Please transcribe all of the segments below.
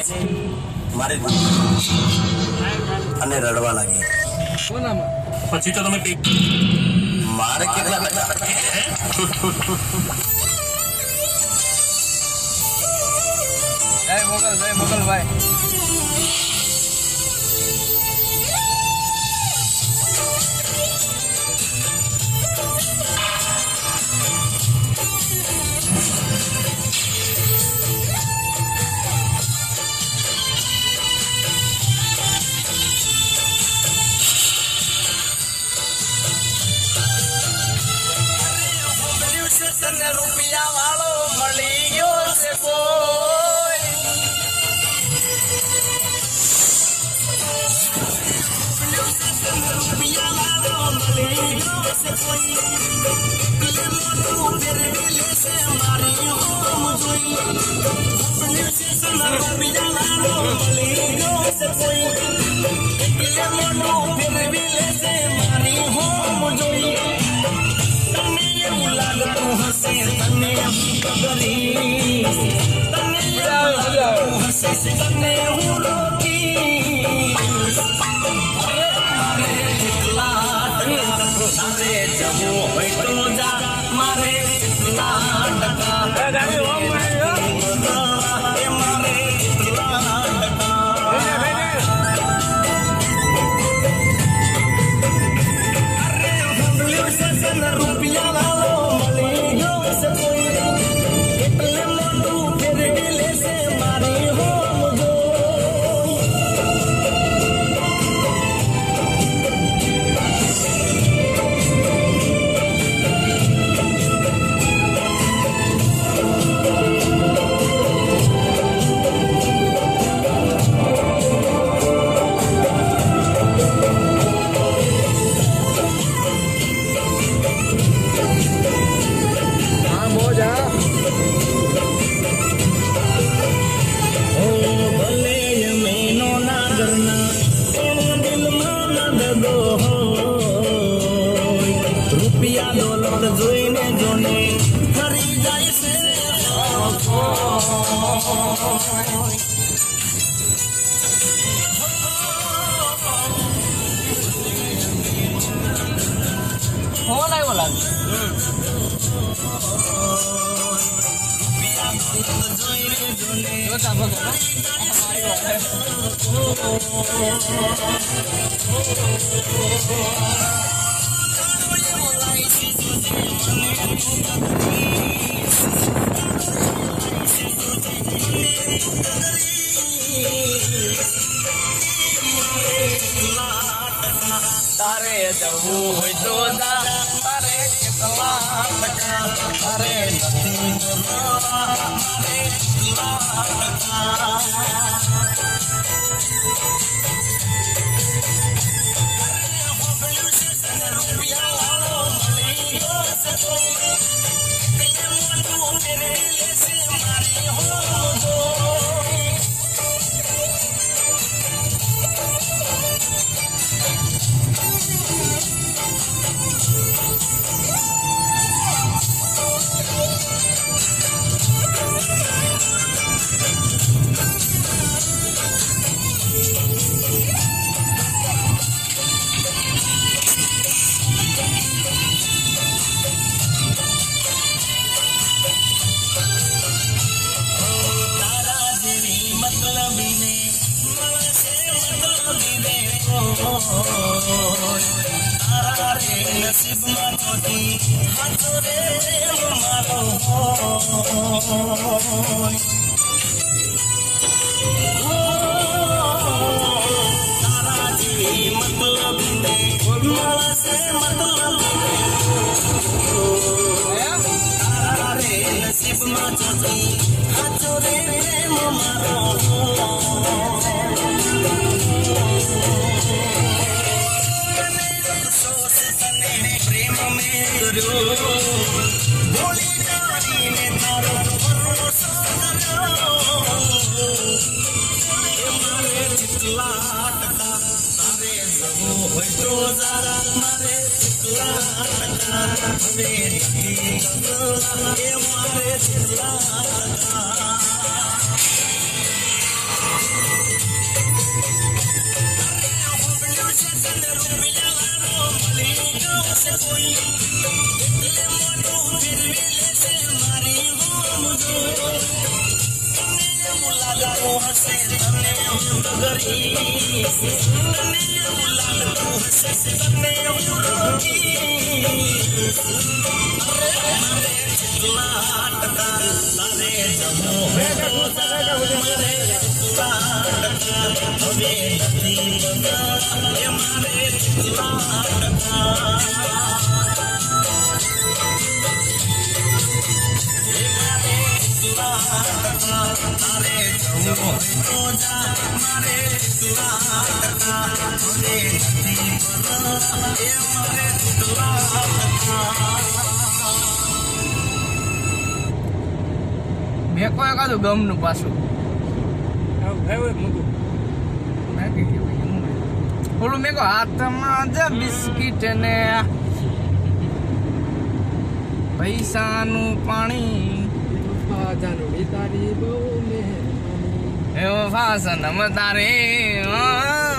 મારે અને રડવા લાગી. પછી તો તમે મારે કેટલા જય મોગલ ભાઈ. રૂપિયા વાળો મળી ગયો છે કોઈ. રૂપિયા વાળો મળી ગયો છે કોઈ. ફેરવી લેશે મારી હોમ જોઈ. રૂપિયા વાળો મળી ગયો છે કોઈ. ફેરવી લેશે મારી હોમ જોઈ. હસે તને પગરી તને હસે તને હું રોકી મારે જેટલા તારે જવું હોય તો જા મારે જેટલા ટકા મારે જેટલા રૂપિયા રૂપિયા ડોલર જોઈને જોને ફરી જાય છે. ફોન આવ્યો લાગે. રૂપિયા ડોલર જોઈને જોને જોતા ભગવાન તારે જવું હોય તો જા મારે કેટલા ટકા તારે નથી મારે કેટલા ટકા તારા રે નસીબમાં ચોટી હાથો રે મારો તારા જેવી મતલબ મળશે મતલબ તારા રે નસીબમાં ચોટી હાથો રે મારો ભોળી જાણીને તારો ભરોસો મારે જેટલા ટકા તારે જવું હોય તો જરા મારે જેટલા ટકા હવે નથી મારે જેટલા ટકા હશે કોઈ એટલે મોઢું ફેરવી લેશે મારી હોમ જો એવું લાગતું હશે તને હું ડગરીશ તને એવું લાગતું હશે તને હું રોકીશ મારે જેટલા ટકા તારે જમો હોય તો જા મારે જેટલા ટકા હવે નથી બધા એ મારે જેટલા ટકા તારે જમો હોય તો જા મારે જેટલા ટકા હવે નથી બધા એ મારે જેટલા ટકા મેં કોઈ કાધું ગમનું પાછું ઓલું મેં કહો હાથમાં જ બિસ્કીટ ને પૈસાનું પાણી એવો ફાસન તારે હા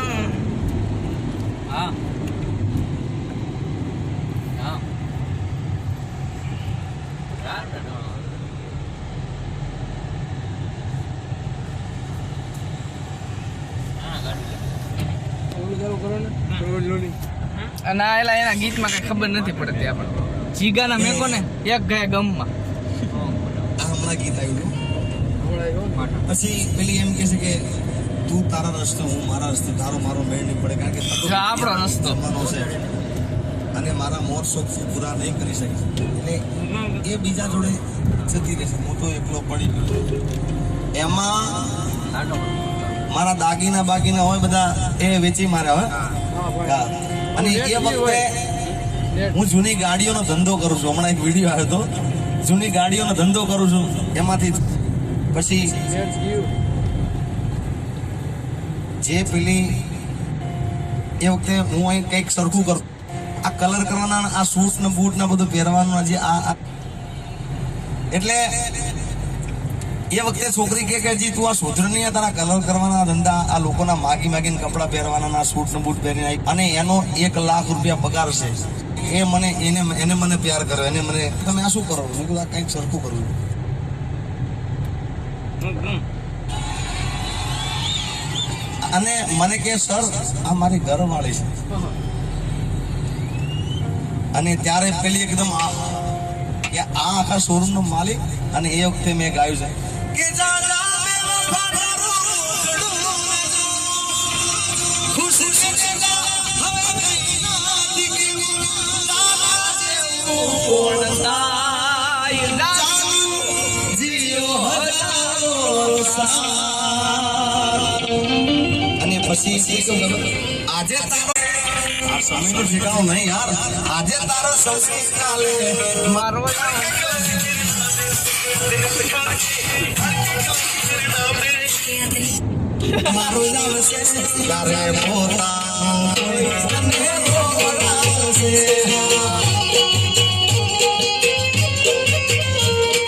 અને આ એના ગીતમાં કઈ ખબર નથી પડતી આપણને જીગાના મેકો ને એક ગયા ગમમાં આ હમણાં ગીત આવ્યું પછી પેલી એમ કે છે કે તું તારા રસ્તે હું મારા રસ્તે તારો મારો મેળ નહીં પડે કારણ કે જો આપણો રસ્તો જમવાનો છે અને મારા મોર શોખ પૂરા નહીં કરી શકીશ એટલે એ બીજા જોડે જતી રહેશે હું તો એકલો પડી ગયો એમાં મારા દાગીના બાગીના હોય બધા એ વેચી માર્યા હોય અને એ વખતે હું જૂની ગાડીઓનો ધંધો કરું છું હમણાં એક વિડીયો આવ્યો હતો જૂની ગાડીઓનો ધંધો કરું છું એમાંથી પછી જે પેલી એ વખતે હું અહીં કંઈક સરખું કરું આ કલર કરવાના આ સૂટ ને બૂટ ને બધું પહેરવાનું જે આ એટલે એ વખતે છોકરી કે જી તું આ સુધરની તારા કલર કરવાના ધંધા આ લોકોના માગીને કપડાં પહેરવાના સૂટ ને બૂટ પહેરીને અને એનો 1 લાખ રૂપિયા પગાર છે એ મને એને મને પ્યાર કર્યો એને મને તમે આ શું કરો મેં કીધું આ કંઈક સરખું કરવું અને મને કે સર આ મારી ઘરવાળી છે અને ત્યારે પેલી એકદમ આ આખા શોરૂમ નો માલિક અને એ વખતે મેં ગાયું છે કે અને પછી આજે તારો આ સમય તો ઠેકાણો નહીં યાર આજે તારો સંસ્કૃત કાલે મારો મારું નામ છે તારે પોતાનું કોઈ તને બોલાવશે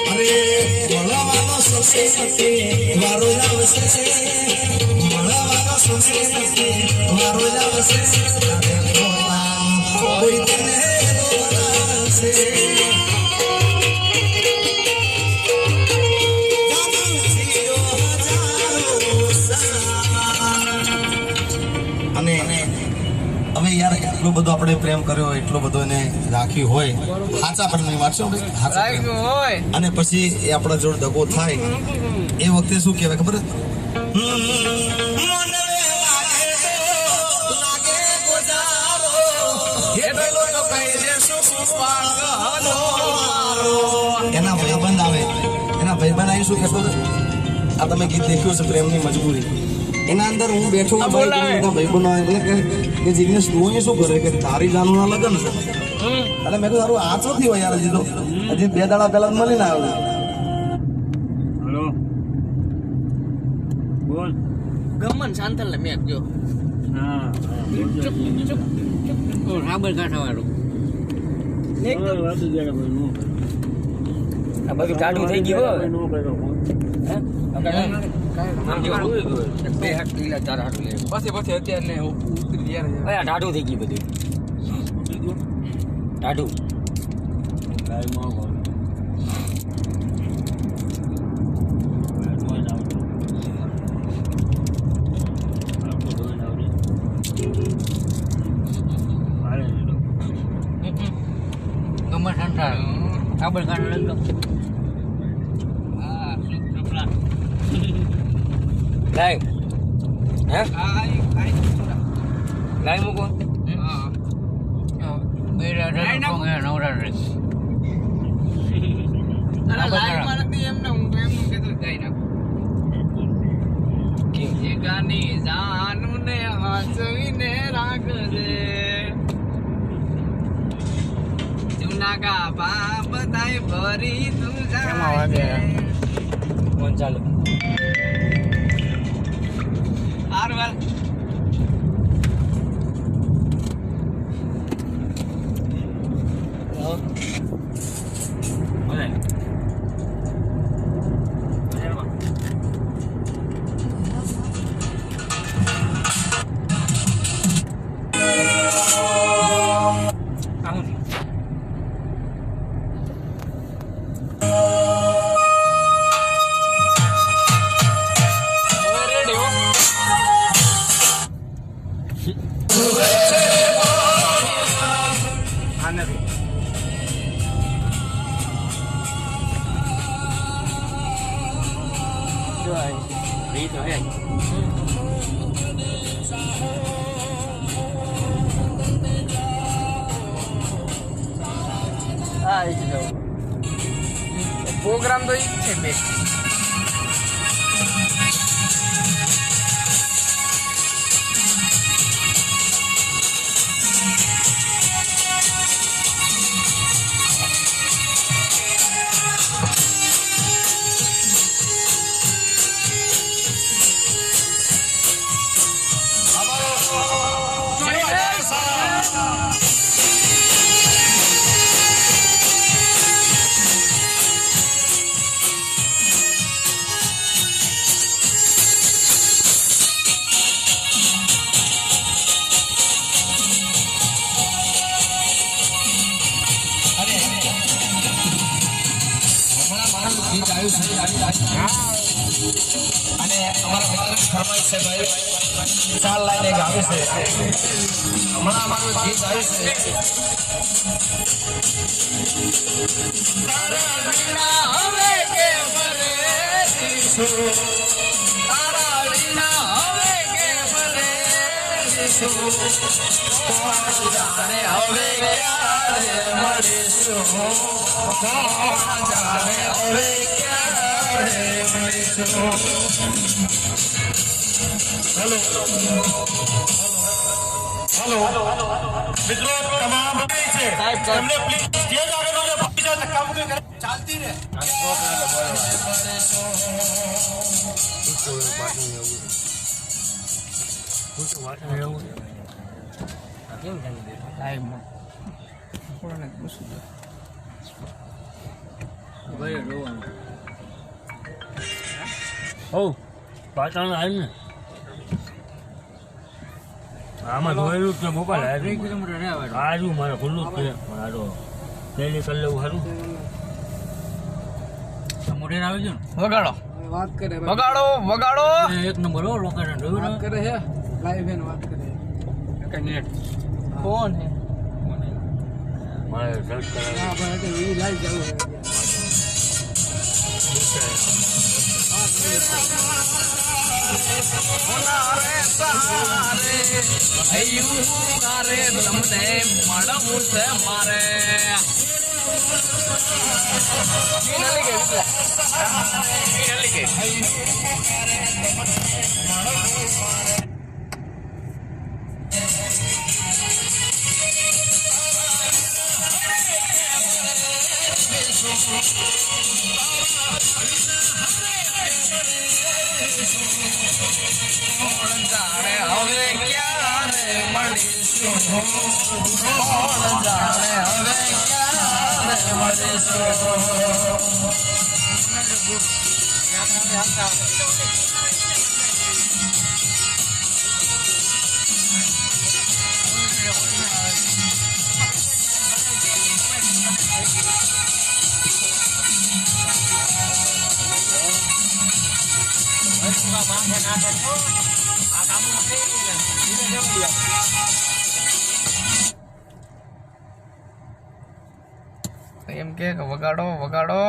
અરે મળવાનો સંસ્કૃતિ મારું નામ છે મળવાનો સંસ્કૃતિ મારું નામ છે તારે પોતાનું કોઈ તને બોલાવશે અને હવે યાર એટલો બધો આપણે પ્રેમ કર્યો એટલો બધો એને રાખ્યું હોય સાચા પ્રેમની વાત છે સાચા પ્રેમ. હોય અને પછી એ આપણા જોડે દગો થાય એ વખતે શું કહેવાય ખબર એના ભાઈબંધ આવે એના ભાઈબંધ આવી શું કહેતો આ તમે ગીત દેખ્યું છે પ્રેમની મજબૂરી એના અંદર હું બેઠો ભાઈબંધો એટલે કે જિગ્નેશ તું શું કરે કે તારી જાનુના લગ્ન છે એટલે મેં કહ્યું તારું આ ચોથી હોય યાર હજી તો હજી 2 દાડા પહેલા મળીને આવ્યો હેલો બોલ ગમન શાંતલ ને મેં જો હા રાબર કાંઠા વાળું આ બધું ટાટું થઈ ગયું બે હાથ લીલા 4 હાથ લે પછી અત્યારે ઉતરી ગયા ટાટું થઈ ગયું બધું ટાઢું ગાયમાં ગોળ ગમે ઠંડા કાબલ કાઢ લઈ હા સુપ્રભલા લાય હે આઈ લાય મૂકો હા બેરા રે કોંગે નવરા રે અરે લાઈવ માં નથી એમને હું તો એમનું કીધું ગાઈ નાખું કે ગાની જાનું ને હાસવીને રાખજે જૂના કા બાપ બધાય ભરી તું કેમાં વાગે? ફોન ચાલુ હારવાલ Đi thôi anh. પ્રોગ્રામ તો ઈ છે બે ગીત આવ્યું છે અને અમારા મિત્રની ફરમાઈશ છે ભાઈ 4 લાઈન એક આવે છે હમણાં અમારું ગીત આવ્યું છે તારા વિના હવે કે ભલે દીશો તારા વિના હવે કે ભલે દીશો કોણ જાણે હવે ક્યારે મળીશું કોણ જાણે હવે ક્યારે મળીશું હેલો મિત્રો તમામ છે તમને પ્લીઝ સ્ટેજ આગળ વાળા ભાઈ જાવ ધક્કા મુક્કી કરે ચાલતી રહે પાટણ આવ્યું ને આમાં જોયેલું કે મોબાઈલ આવ્યું 3 કિલોમીટર રહેવા આજુ મારે ખુલ્લું જ છે મારો ડેલી કરી લેવું સારું મોઢે આવે છે ને વગાડો વાત કરે વગાડો વગાડો એક નંબર હો લોકેશન જોયું વાત કરે હે લાઈવ એન વાત કરે કઈ મિનિટ કોણ હે મારે સર્ચ કરાવી હા ભાઈ તો ઈ લાઈવ જાવ ઓનારે સારે અયું તારે તમને મળવું છે મારે જાણે હવે ક્યારે મળીશું જાણે હવે ક્યારે મળીશું માથે નાખે છો આ કામ નથી ને ધીમે જવું એમ કે વગાડો વગાડો